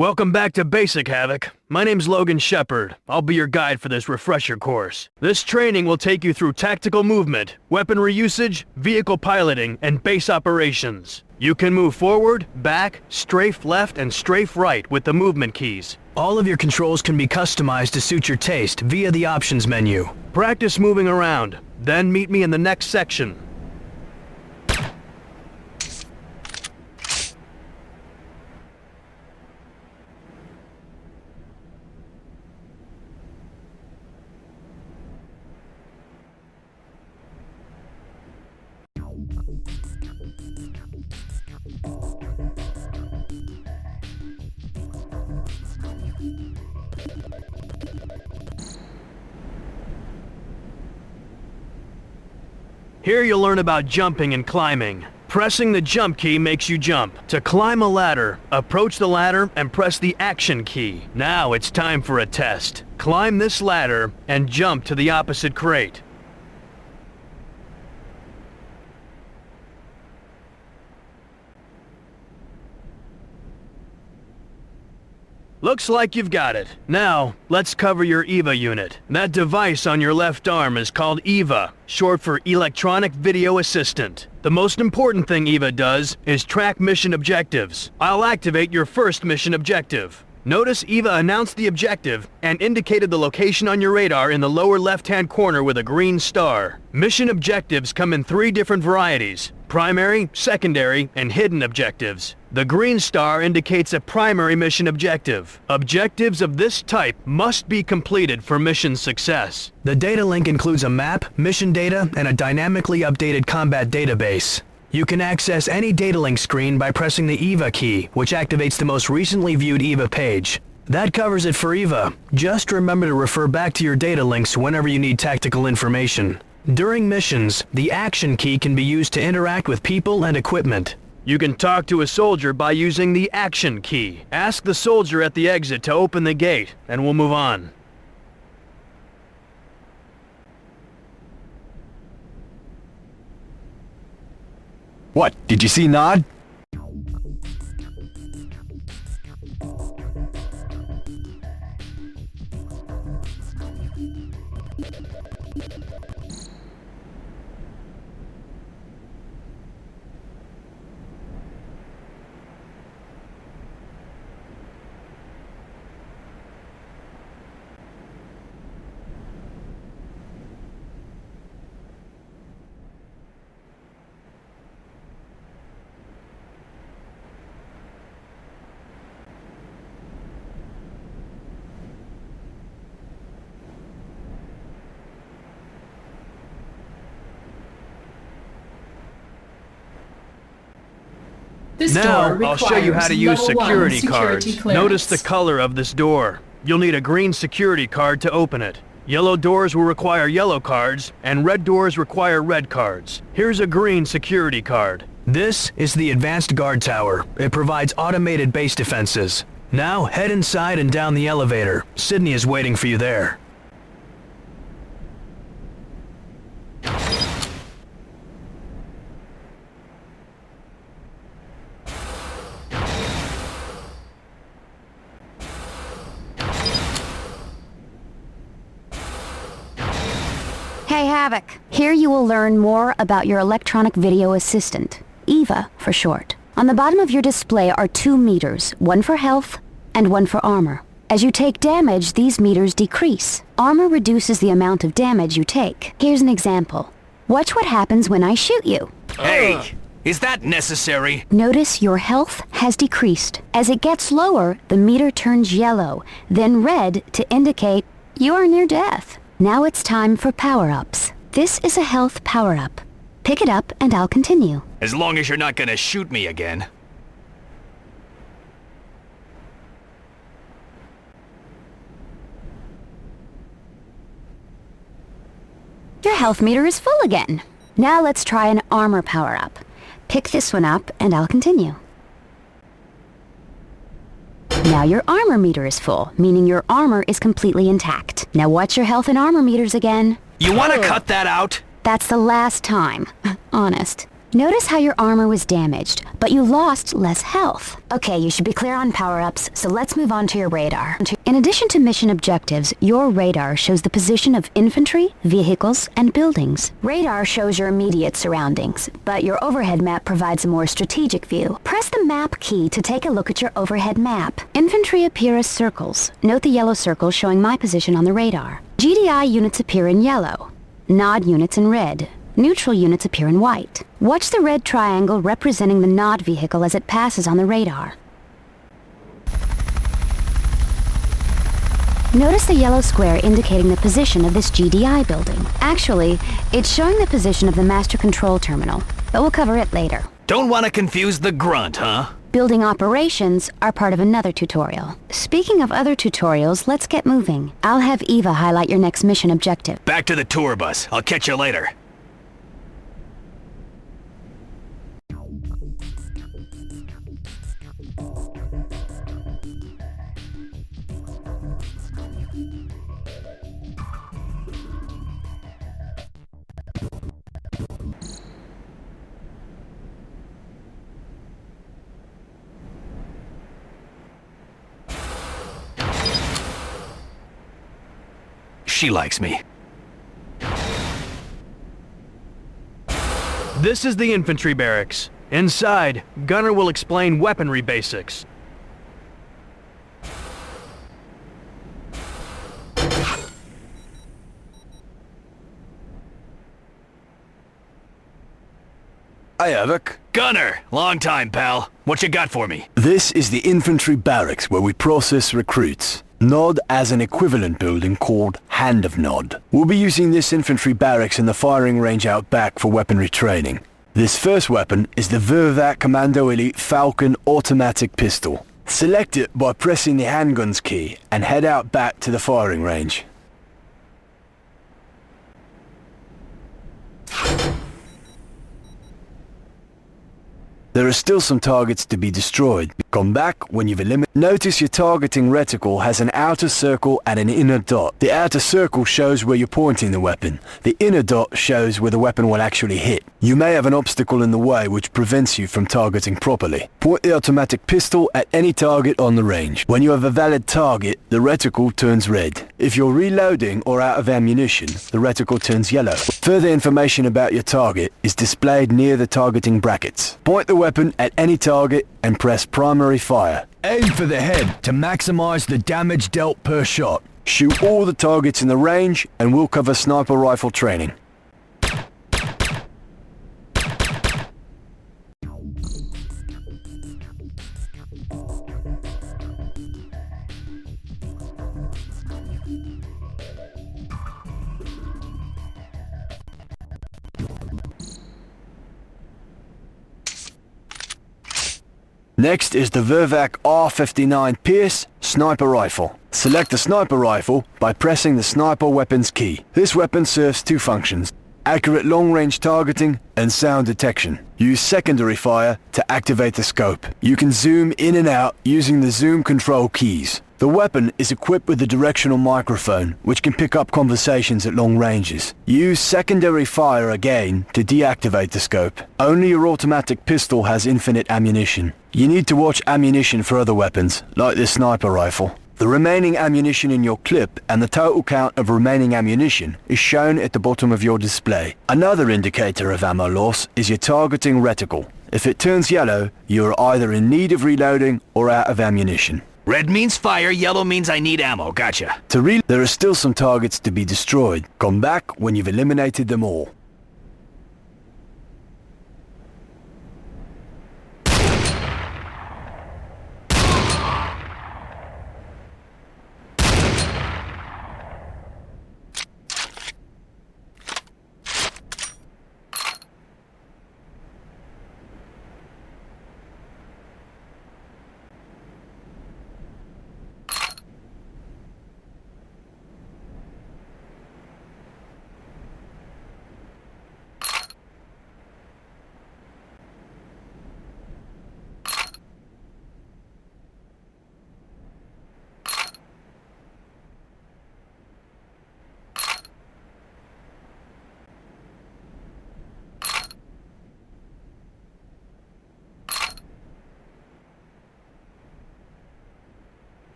Welcome back to Basic Havoc. My name's Logan Shepard. I'll be your guide for this refresher course. This training will take you through tactical movement, weaponry usage, vehicle piloting, and base operations. You can move forward, back, strafe left, and strafe right with the movement keys. All of your controls can be customized to suit your taste via the options menu. Practice moving around, then meet me in the next section. Here you'll learn about jumping and climbing. Pressing the jump key makes you jump. To climb a ladder, approach the ladder and press the action key. Now it's time for a test. Climb this ladder and jump to the opposite crate. Looks like you've got it. Now, let's cover your EVA unit. That device on your left arm is called EVA, short for Electronic Video Assistant. The most important thing EVA does is track mission objectives. I'll activate your first mission objective. Notice EVA announced the objective and indicated the location on your radar in the lower left-hand corner with a green star. Mission objectives come in 3 different varieties: primary, secondary, and hidden objectives. The green star indicates a primary mission objective. Objectives of this type must be completed for mission success. The data link includes a map, mission data, and a dynamically updated combat database. You can access any data link screen by pressing the EVA key, which activates the most recently viewed EVA page. That covers it for EVA. Just remember to refer back to your data links whenever you need tactical information. During missions, the action key can be used to interact with people and equipment. You can talk to a soldier by using the action key. Ask the soldier at the exit to open the gate, and we'll move on. What, did you see Nod? Now, I'll show you how to use security cards. Notice the color of this door. You'll need a green security card to open it. Yellow doors will require yellow cards, and red doors require red cards. Here's a green security card. This is the Advanced Guard Tower. It provides automated base defenses. Now, head inside and down the elevator. Sydney is waiting for you there. Hey Havoc, here you will learn more about your electronic video assistant, EVA for short. On the bottom of your display are 2 meters, one for health and one for armor. As you take damage, these meters decrease. Armor reduces the amount of damage you take. Here's an example. Watch what happens when I shoot you. Hey! Is that necessary? Notice your health has decreased. As it gets lower, the meter turns yellow, then red to indicate you are near death. Now it's time for power-ups. This is a health power-up. Pick it up and I'll continue. As long as you're not gonna shoot me again. Your health meter is full again. Now let's try an armor power-up. Pick this one up and I'll continue. Now your armor meter is full, meaning your armor is completely intact. Now watch your health and armor meters again. You wanna cut that out? That's the last time. Honest. Notice how your armor was damaged, but you lost less health. Okay, you should be clear on power-ups, so let's move on to your radar. In addition to mission objectives, your radar shows the position of infantry, vehicles, and buildings. Radar shows your immediate surroundings, but your overhead map provides a more strategic view. Press the map key to take a look at your overhead map. Infantry appear as circles. Note the yellow circle showing my position on the radar. GDI units appear in yellow. Nod units in red. Neutral units appear in white. Watch the red triangle representing the nod vehicle as it passes on the radar. Notice the yellow square indicating the position of this GDI building. Actually, it's showing the position of the master control terminal, but we'll cover it later. Don't want to confuse the grunt, huh? Building operations are part of another tutorial. Speaking of other tutorials, let's get moving. I'll have Eva highlight your next mission objective. Back to the tour bus. I'll catch you later. She likes me. This is the infantry barracks. Inside, Gunner will explain weaponry basics. Hey, Havoc. Gunner! Long time, pal. What you got for me? This is the infantry barracks where we process recruits. Nod has an equivalent building called Hand of Nod. We'll be using this infantry barracks in the firing range out back for weaponry training. This first weapon is the Vervac Commando Elite Falcon automatic pistol. Select it by pressing the handguns key and head out back to the firing range. There are still some targets to be destroyed. Come back when you've eliminated. Notice your targeting reticle has an outer circle and an inner dot. The outer circle shows where you're pointing the weapon. The inner dot shows where the weapon will actually hit. You may have an obstacle in the way which prevents you from targeting properly. Point the automatic pistol at any target on the range. When you have a valid target, the reticle turns red. If you're reloading or out of ammunition, the reticle turns yellow. Further information about your target is displayed near the targeting brackets. Point the weapon at any target and press primary fire. Aim for the head to maximize the damage dealt per shot. Shoot all the targets in the range and we'll cover sniper rifle training. Next is the Vervac R59 Pierce sniper rifle. Select the sniper rifle by pressing the sniper weapons key. This weapon serves two functions: accurate long-range targeting and sound detection. Use secondary fire to activate the scope. You can zoom in and out using the zoom control keys. The weapon is equipped with a directional microphone, which can pick up conversations at long ranges. Use secondary fire again to deactivate the scope. Only your automatic pistol has infinite ammunition. You need to watch ammunition for other weapons, like this sniper rifle. The remaining ammunition in your clip and the total count of remaining ammunition is shown at the bottom of your display. Another indicator of ammo loss is your targeting reticle. If it turns yellow, you are either in need of reloading or out of ammunition. Red means fire, yellow means I need ammo. Gotcha. There are still some targets to be destroyed. Come back when you've eliminated them all.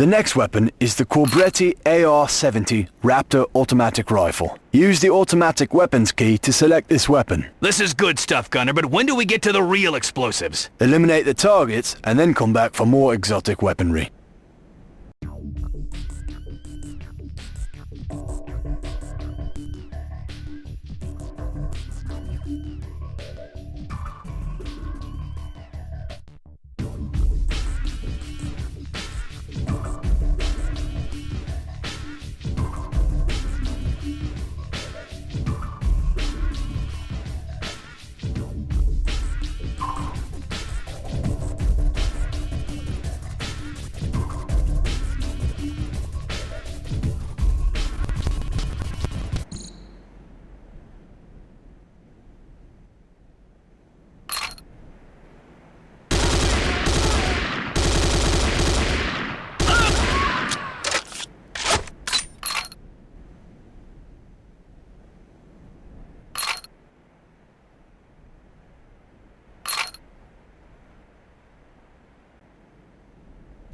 The next weapon is the Corbretti AR-70 Raptor automatic rifle. Use the automatic weapons key to select this weapon. This is good stuff, Gunner, but when do we get to the real explosives? Eliminate the targets and then come back for more exotic weaponry.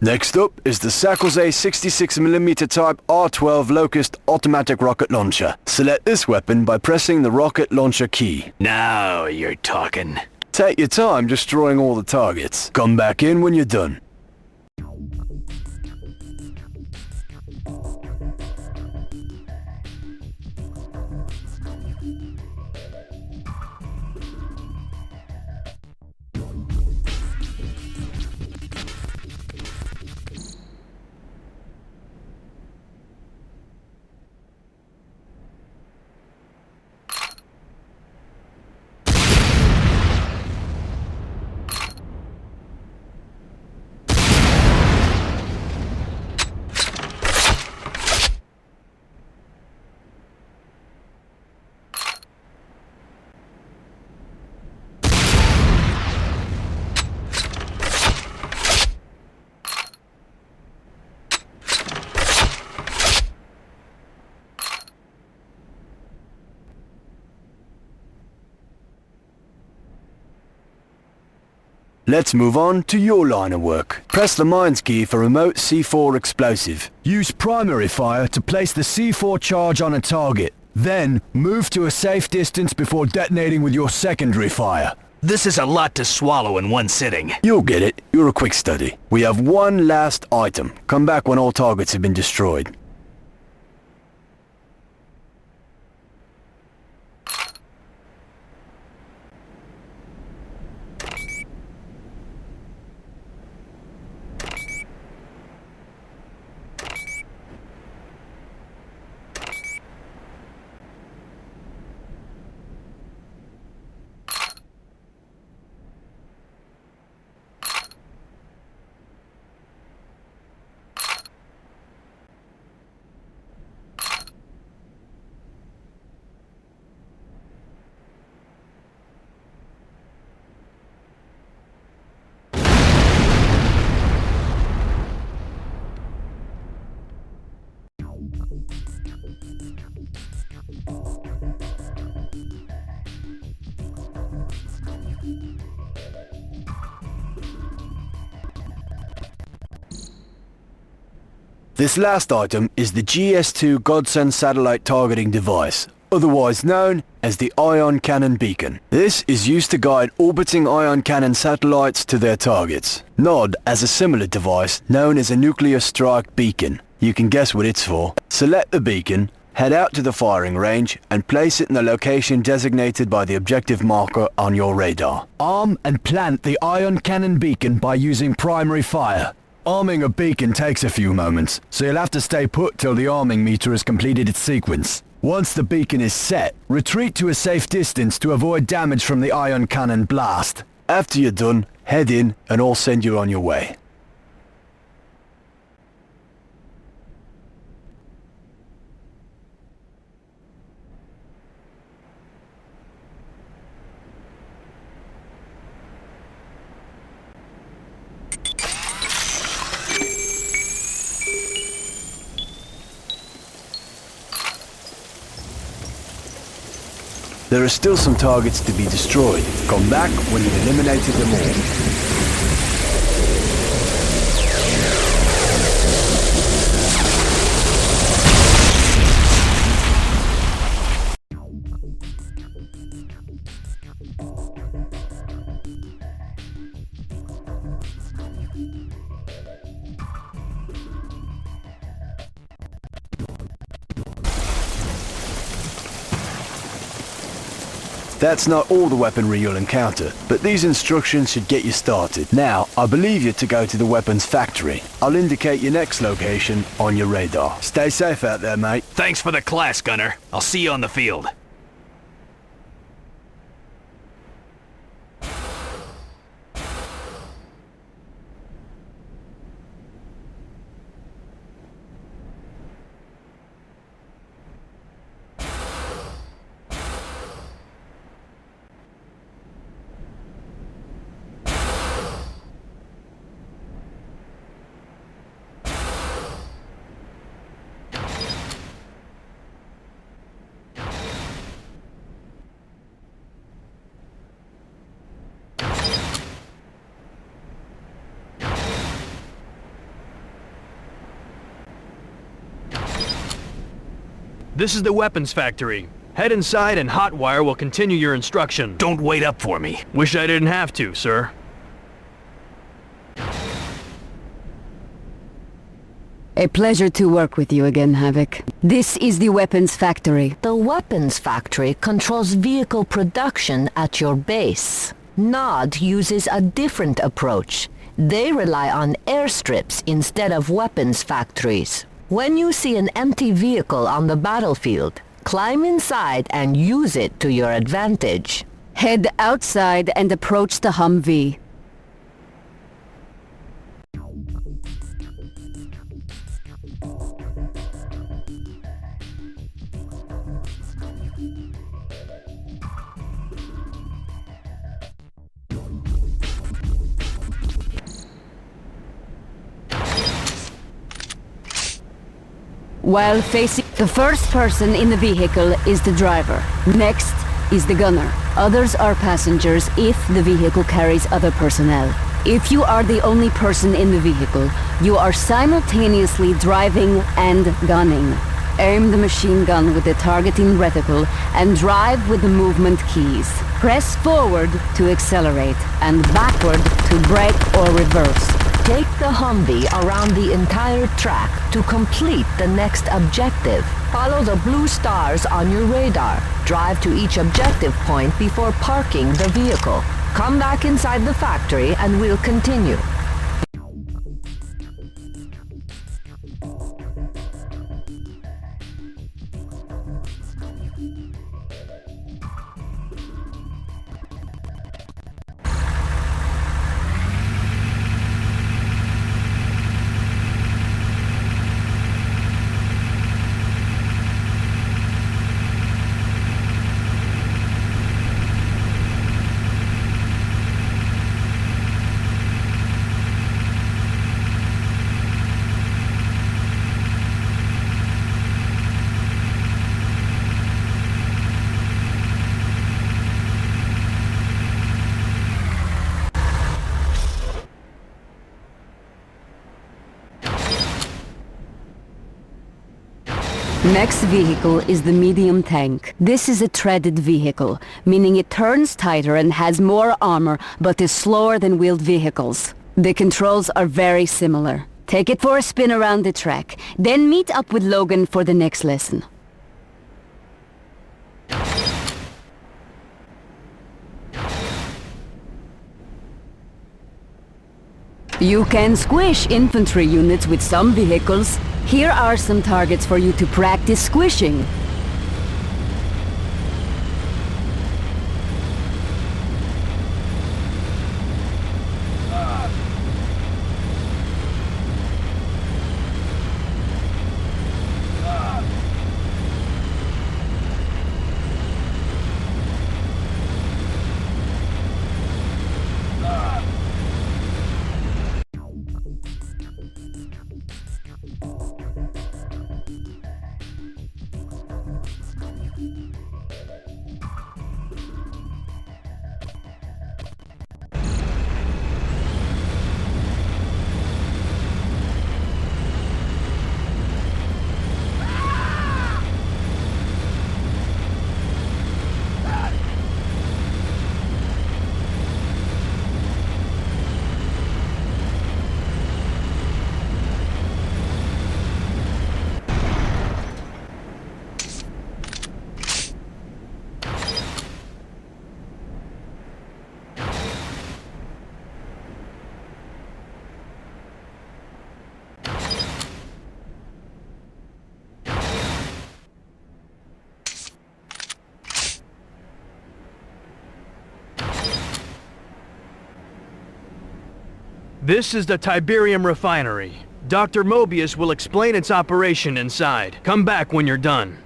Next up is the ΣXIST 66mm type R12 Locust automatic rocket launcher. Select this weapon by pressing the rocket launcher key. Now you're talking. Take your time destroying all the targets. Come back in when you're done. Let's move on to your line of work. Press the mines key for remote C4 explosive. Use primary fire to place the C4 charge on a target. Then, move to a safe distance before detonating with your secondary fire. This is a lot to swallow in one sitting. You'll get it. You're a quick study. We have one last item. Come back when all targets have been destroyed. This last item is the GS2 Godsend satellite targeting device, otherwise known as the ion cannon beacon. This is used to guide orbiting ion cannon satellites to their targets. NOD has a similar device known as a nuclear strike beacon. You can guess what it's for. Select the beacon, head out to the firing range, and place it in the location designated by the objective marker on your radar. Arm and plant the ion cannon beacon by using primary fire. Arming a beacon takes a few moments, so you'll have to stay put till the arming meter has completed its sequence. Once the beacon is set, retreat to a safe distance to avoid damage from the ion cannon blast. After you're done, head in and I'll send you on your way. There are still some targets to be destroyed. Come back when you've eliminated them all. That's not all the weaponry you'll encounter, but these instructions should get you started. Now, I believe you to go to the weapons factory. I'll indicate your next location on your radar. Stay safe out there, mate. Thanks for the class, Gunner. I'll see you on the field. This is the weapons factory. Head inside and Hotwire will continue your instruction. Don't wait up for me. Wish I didn't have to, sir. A pleasure to work with you again, Havoc. This is the weapons factory. The weapons factory controls vehicle production at your base. NOD uses a different approach. They rely on airstrips instead of weapons factories. When you see an empty vehicle on the battlefield, climb inside and use it to your advantage. Head outside and approach the Humvee. While facing the first person in the vehicle is the driver. Next is the gunner. Others are passengers if the vehicle carries other personnel. If you are the only person in the vehicle, you are simultaneously driving and gunning. Aim the machine gun with the targeting reticle and drive with the movement keys. Press forward to accelerate and backward to brake or reverse. Take the Humvee around the entire track to complete the next objective. Follow the blue stars on your radar. Drive to each objective point before parking the vehicle. Come back inside the factory and we'll continue. Next vehicle is the medium tank. This is a treaded vehicle, meaning it turns tighter and has more armor, but is slower than wheeled vehicles. The controls are very similar. Take it for a spin around the track, then meet up with Logan for the next lesson. You can squish infantry units with some vehicles. Here are some targets for you to practice squishing. This is the Tiberium refinery. Dr. Mobius will explain its operation inside. Come back when you're done.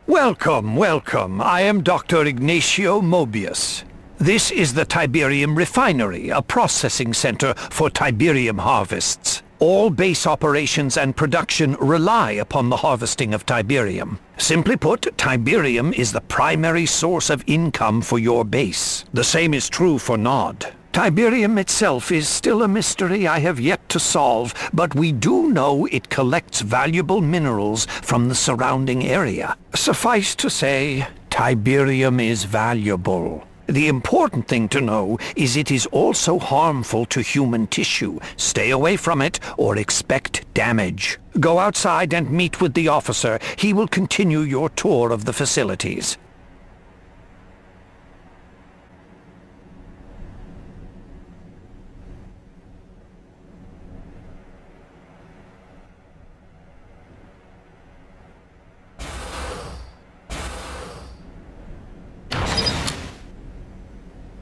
Welcome, welcome. I am Dr. Ignacio Mobius. This is the Tiberium refinery, a processing center for Tiberium harvests. All base operations and production rely upon the harvesting of Tiberium. Simply put, Tiberium is the primary source of income for your base. The same is true for Nod. Tiberium itself is still a mystery I have yet to solve, but we do know it collects valuable minerals from the surrounding area. Suffice to say, Tiberium is valuable. The important thing to know is it is also harmful to human tissue. Stay away from it or expect damage. Go outside and meet with the officer. He will continue your tour of the facilities.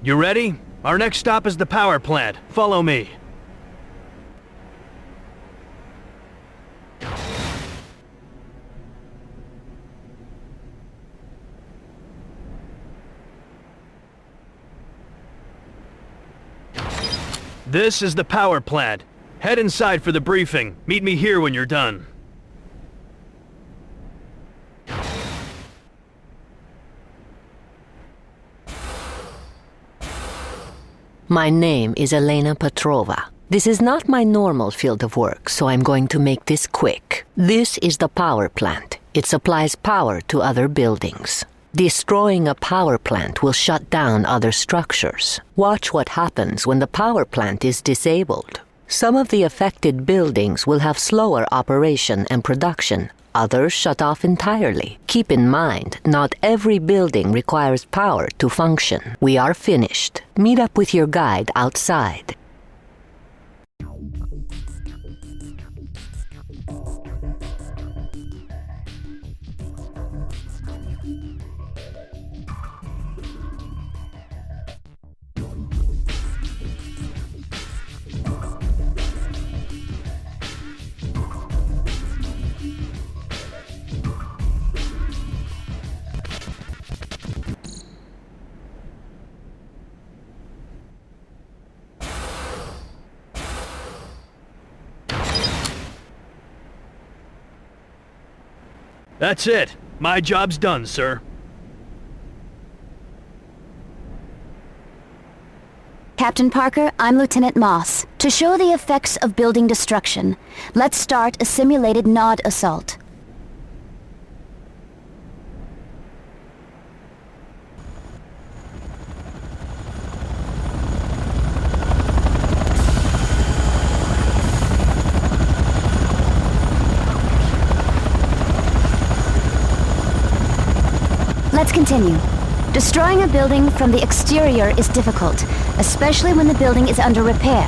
You ready? Our next stop is the power plant. Follow me. This is the power plant. Head inside for the briefing. Meet me here when you're done. My name is Elena Petrova. This is not my normal field of work, so I'm going to make this quick. This is the power plant. It supplies power to other buildings. Destroying a power plant will shut down other structures. Watch what happens when the power plant is disabled. Some of the affected buildings will have slower operation and production. Others shut off entirely. Keep in mind, not every building requires power to function. We are finished. Meet up with your guide outside. That's it. My job's done, sir. Captain Parker, I'm Lieutenant Moss. To show the effects of building destruction, let's start a simulated Nod assault. Let's continue. Destroying a building from the exterior is difficult, especially when the building is under repair.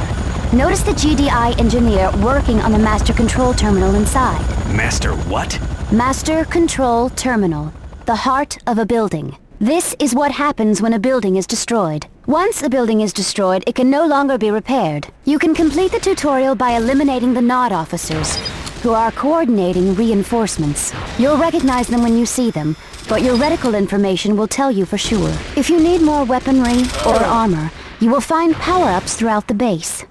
Notice the GDI engineer working on the master control terminal inside. Master what? Master control terminal, the heart of a building. This is what happens when a building is destroyed. Once a building is destroyed, it can no longer be repaired. You can complete the tutorial by eliminating the Nod officers, who are coordinating reinforcements. You'll recognize them when you see them, but your reticle information will tell you for sure. If you need more weaponry or armor, you will find power-ups throughout the base.